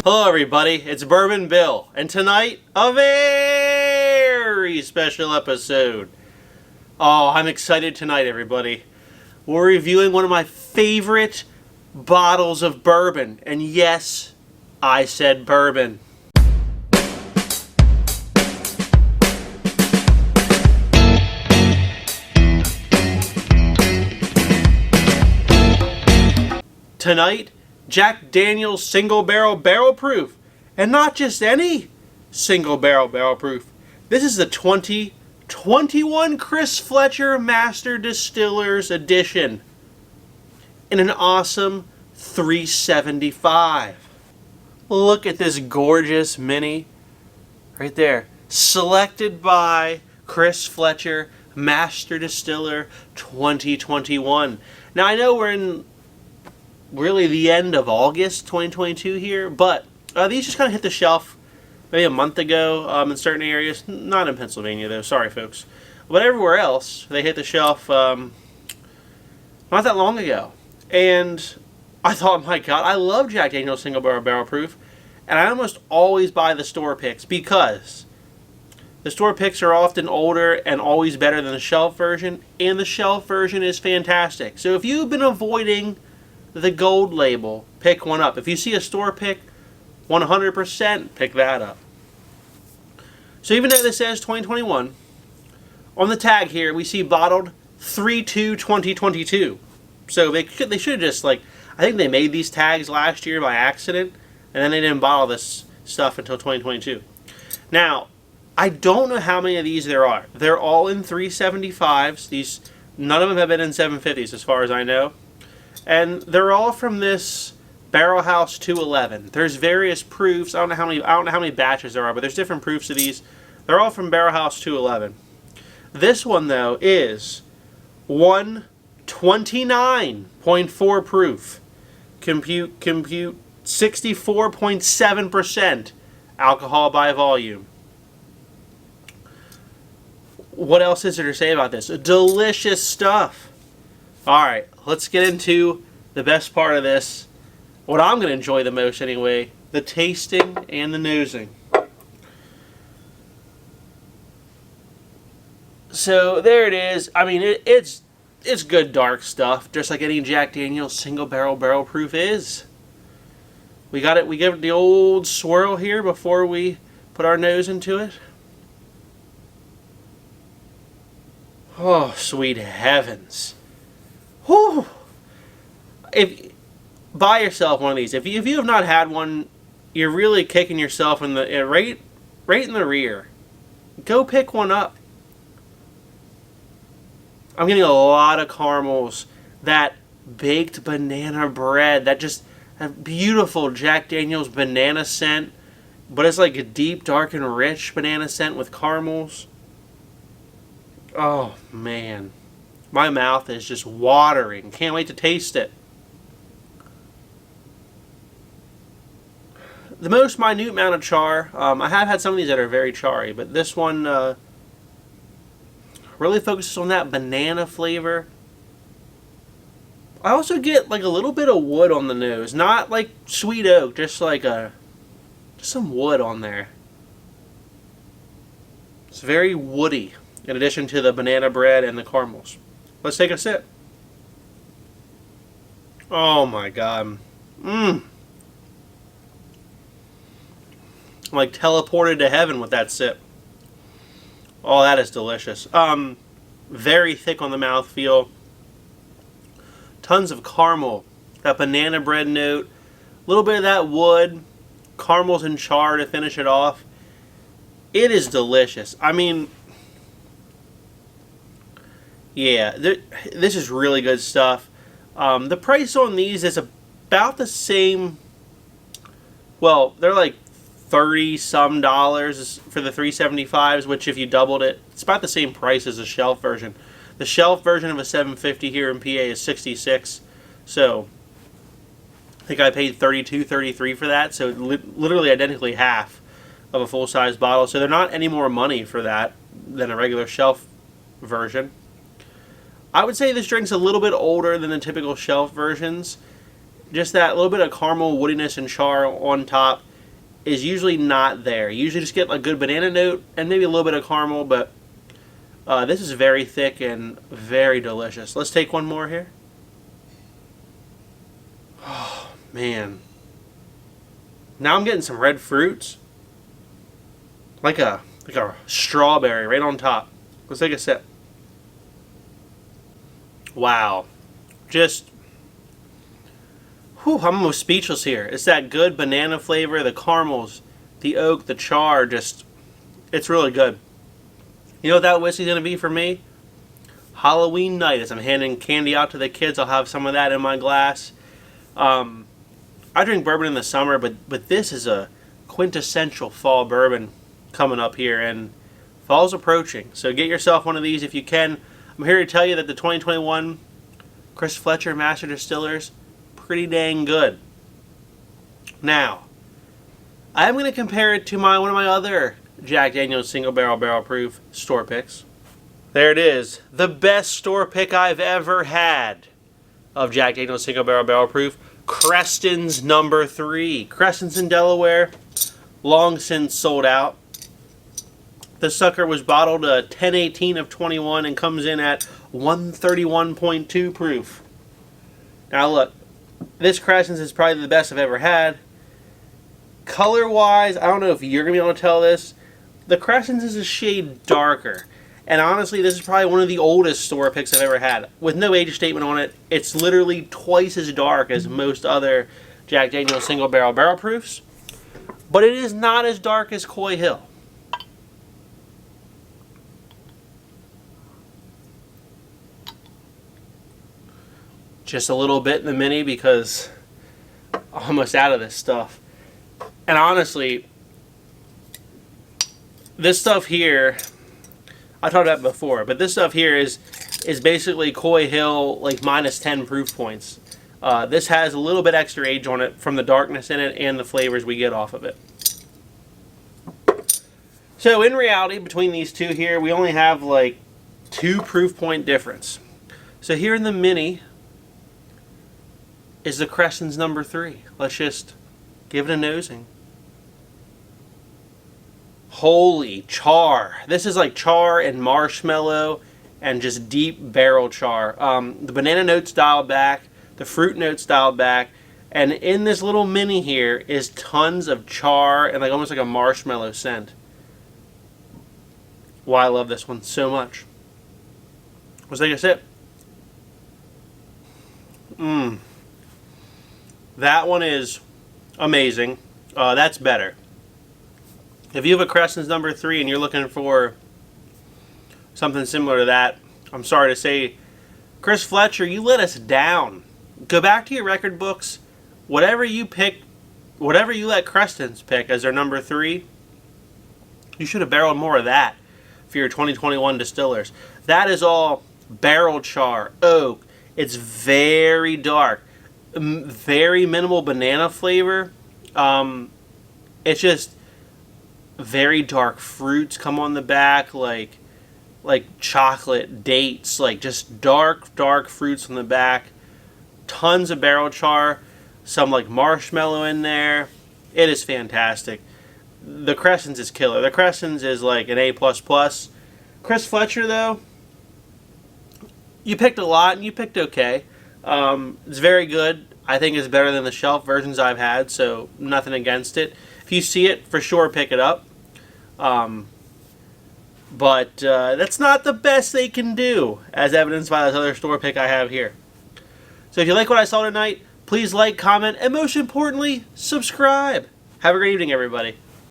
Hello everybody, it's Bourbon Bill, and tonight, a very special episode. Oh, I'm excited tonight, everybody. We're reviewing one of my favorite bottles of bourbon, and yes, I said bourbon. Tonight, Jack Daniel's Single Barrel Proof. And not just any Single Barrel Proof. This is the 2021 Chris Fletcher Master Distillers Edition. In an awesome 375. Look at this gorgeous mini. Right there. Selected by Chris Fletcher Master Distiller 2021. Now I know we're in really the end of August 2022 here, but these just kind of hit the shelf maybe a month ago in certain areas. Not in Pennsylvania though, sorry folks. But everywhere else, they hit the shelf not that long ago. And I thought, my God, I love Jack Daniel's Single Barrel Proof, and I almost always buy the store picks because the store picks are often older and always better than the shelf version, and the shelf version is fantastic. So if you've been avoiding the gold label, pick one up. If you see a store pick, 100% pick that up. So even though this says 2021, on the tag here we see bottled 3/2/2022. So they should have just, like, I think they made these tags last year by accident, and then they didn't bottle this stuff until 2022. Now, I don't know how many of these there are. They're all in 375s. None of them have been in 750s as far as I know. And they're all from this Barrel House 211. There's various proofs. I don't know how many batches there are, but there's different proofs of these. They're all from Barrel House 211. This one though is 129.4 proof. Compute 64.7% alcohol by volume. What else is there to say about this? Delicious stuff. Alright, let's get into the best part of this. What I'm going to enjoy the most anyway. The tasting and the nosing. So there it is. I mean, it's good dark stuff. Just like any Jack Daniel's Single Barrel Proof is. We got it. We give it the old swirl here before we put our nose into it. Oh, sweet heavens. Whew. Buy yourself one of these. If you have not had one, you're really kicking yourself in the right in the rear. Go pick one up. I'm getting a lot of caramels. That baked banana bread. That beautiful Jack Daniel's banana scent. But it's like a deep, dark, and rich banana scent with caramels. Oh, man. My mouth is just watering. Can't wait to taste it. The most minute amount of char. I have had some of these that are very charry, but this one really focuses on that banana flavor. I also get like a little bit of wood on the nose. Not like sweet oak, just some wood on there. It's very woody, in addition to the banana bread and the caramels. Let's take a sip. Oh my God. I'm like teleported to heaven with that sip. Oh, that is delicious. Very thick on the mouthfeel. Tons of caramel. That banana bread note. A little bit of that wood. Caramels and char to finish it off. It is delicious. I mean, yeah, this is really good stuff. The price on these is about the same. Well, they're like $30-some for the 375s, which if you doubled it, it's about the same price as the shelf version. The shelf version of a 750 here in PA is $66. So I think I paid $32, $33 for that. So literally identically half of a full-size bottle. So they're not any more money for that than a regular shelf version. I would say this drink's a little bit older than the typical shelf versions. Just that little bit of caramel woodiness and char on top. is usually not there. You usually just get a good banana note and maybe a little bit of caramel, but this is very thick and very delicious. Let's take one more here. Oh, man. Now I'm getting some red fruits. Like a strawberry right on top. Let's take a sip. Wow. Just, whew, I'm almost speechless here. It's that good banana flavor, the caramels, the oak, the char, just, it's really good. You know what that whiskey's going to be for me? Halloween night, as I'm handing candy out to the kids, I'll have some of that in my glass. I drink bourbon in the summer, but this is a quintessential fall bourbon coming up here, and fall's approaching. So get yourself one of these if you can. I'm here to tell you that the 2021 Chris Fletcher Master Distillers, pretty dang good. Now, I'm going to compare it to one of my other Jack Daniel's Single Barrel Proof store picks. There it is, the best store pick I've ever had of Jack Daniel's Single Barrel Proof, Creston's number 3. Creston's in Delaware, long since sold out. The sucker was bottled 10/18 of 21 and comes in at 131.2 proof. Now look, this Creston's is probably the best I've ever had. Color-wise, I don't know if you're going to be able to tell this. The Creston's is a shade darker. And honestly, this is probably one of the oldest store picks I've ever had. With no age statement on it, it's literally twice as dark as most other Jack Daniel's Single Barrel Proofs. But it is not as dark as Coy Hill. Just a little bit in the mini because I'm almost out of this stuff. And honestly, this stuff here, I talked about it before, but this stuff here is basically Coy Hill, like minus 10 proof points. This has a little bit extra age on it from the darkness in it and the flavors we get off of it. So in reality, between these two here, we only have like 2 proof point difference. So here in the mini is the Creston's number 3. Let's just give it a nosing. Holy char. This is like char and marshmallow and just deep barrel char. The banana notes dialed back, the fruit notes dialed back, and in this little mini here is tons of char and like almost like a marshmallow scent. Why I love this one so much. Let's take a sip. That one is amazing. That's better. If you have a Creston's number 3 and you're looking for something similar to that, I'm sorry to say, Chris Fletcher, you let us down. Go back to your record books. Whatever you pick, whatever you let Creston's pick as their number 3, you should have barreled more of that for your 2021 distillers. That is all barrel char, oak. It's very dark. Very minimal banana flavor. It's just very dark fruits come on the back, like chocolate, dates, like just dark fruits on the back. Tons of barrel char, some like marshmallow in there. It is fantastic. The Creston's is killer. The Creston's is like an A++. Chris Fletcher though, you picked a lot and you picked okay. It's very good. I think it's better than the shelf versions I've had, so nothing against it. If you see it, for sure pick it up. But that's not the best they can do, as evidenced by this other store pick I have here. So if you like what I saw tonight, please like, comment, and most importantly, subscribe. Have a great evening, everybody.